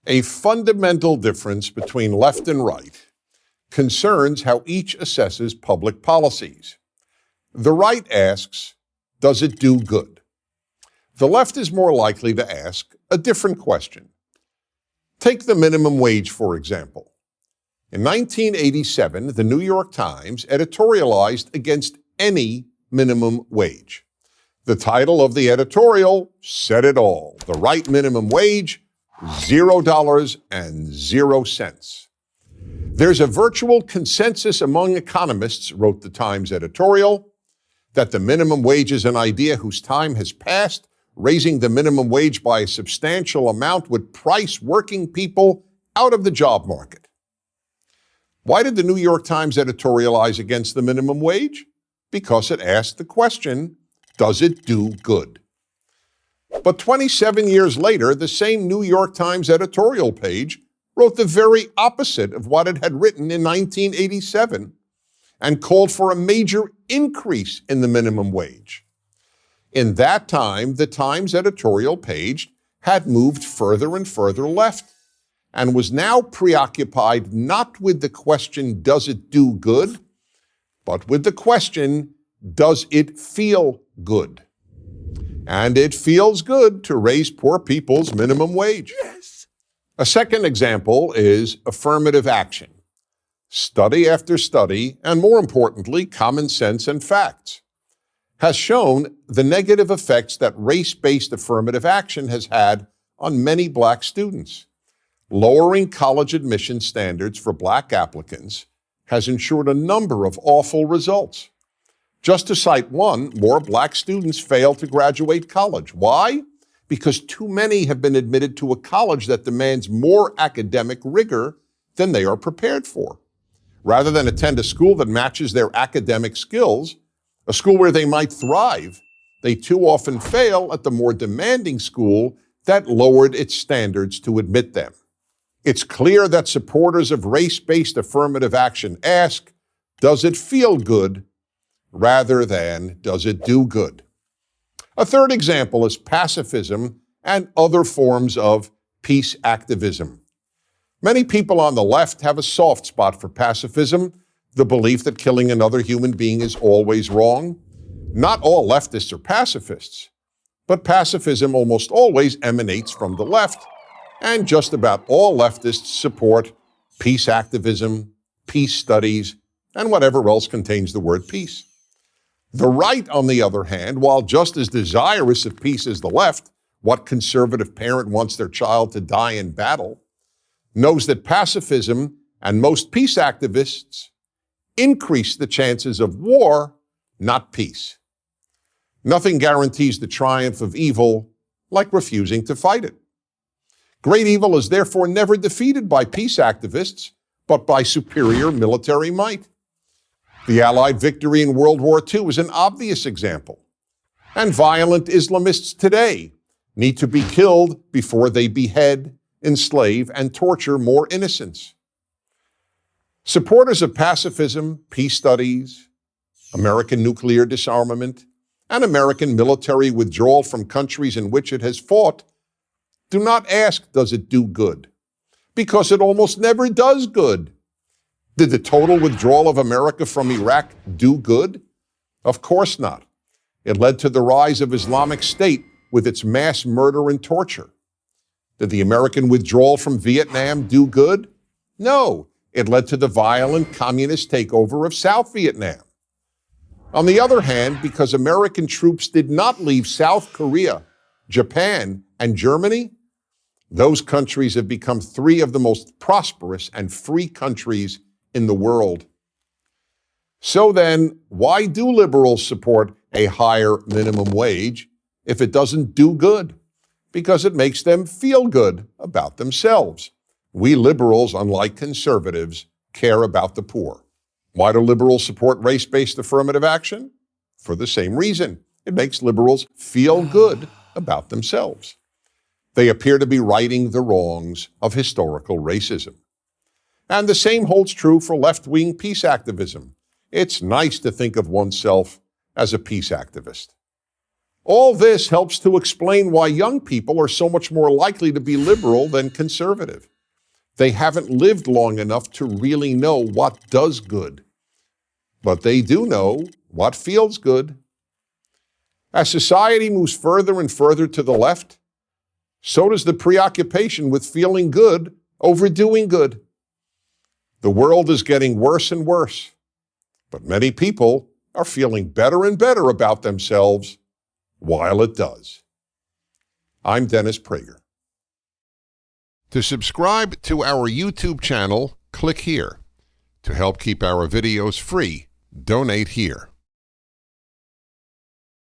A fundamental difference between left and right concerns how each assesses public policies. The right asks, does it do good? The left is more likely to ask a different question. Take the minimum wage, for example. In 1987, the New York Times editorialized against any minimum wage. The title of the editorial said it all. The right minimum wage, $0.00. There's a virtual consensus among economists, wrote the Times editorial, that the minimum wage is an idea whose time has passed. Raising the minimum wage by a substantial amount would price working people out of the job market. Why did the New York Times editorialize against the minimum wage? Because it asked the question, does it do good? But 27 years later, the same New York Times editorial page wrote the very opposite of what it had written in 1987 and called for a major increase in the minimum wage. In that time, the Times editorial page had moved further and further left and was now preoccupied not with the question, does it do good, but with the question, does it feel good? And it feels good to raise poor people's minimum wage. Yes. A second example is affirmative action. Study after study, and more importantly, common sense and facts, has shown the negative effects that race-based affirmative action has had on many black students. Lowering college admission standards for black applicants has ensured a number of awful results. Just to cite one, more black students fail to graduate college. Why? Because too many have been admitted to a college that demands more academic rigor than they are prepared for. Rather than attend a school that matches their academic skills, a school where they might thrive, they too often fail at the more demanding school that lowered its standards to admit them. It's clear that supporters of race-based affirmative action ask, does it feel good, rather than does it do good? A third example is pacifism and other forms of peace activism. Many people on the left have a soft spot for pacifism, the belief that killing another human being is always wrong. Not all leftists are pacifists, but pacifism almost always emanates from the left, and just about all leftists support peace activism, peace studies, and whatever else contains the word peace. The right, on the other hand, while just as desirous of peace as the left, what conservative parent wants their child to die in battle, knows that pacifism and most peace activists increase the chances of war, not peace. Nothing guarantees the triumph of evil like refusing to fight it. Great evil is therefore never defeated by peace activists, but by superior military might. The Allied victory in World War II is an obvious example. And violent Islamists today need to be killed before they behead, enslave, and torture more innocents. Supporters of pacifism, peace studies, American nuclear disarmament, and American military withdrawal from countries in which it has fought do not ask, does it do good? Because it almost never does good. Did the total withdrawal of America from Iraq do good? Of course not. It led to the rise of Islamic State with its mass murder and torture. Did the American withdrawal from Vietnam do good? No. It led to the violent communist takeover of South Vietnam. On the other hand, because American troops did not leave South Korea, Japan, and Germany, those countries have become three of the most prosperous and free countries in the world. So then, why do liberals support a higher minimum wage if it doesn't do good? Because it makes them feel good about themselves. We liberals, unlike conservatives, care about the poor. Why do liberals support race-based affirmative action? For the same reason. It makes liberals feel good about themselves. They appear to be righting the wrongs of historical racism. And the same holds true for left-wing peace activism. It's nice to think of oneself as a peace activist. All this helps to explain why young people are so much more likely to be liberal than conservative. They haven't lived long enough to really know what does good. But they do know what feels good. As society moves further and further to the left, so does the preoccupation with feeling good over doing good. The world is getting worse and worse, but many people are feeling better and better about themselves while it does. I'm Dennis Prager. To subscribe to our YouTube channel, click here. To help keep our videos free, donate here.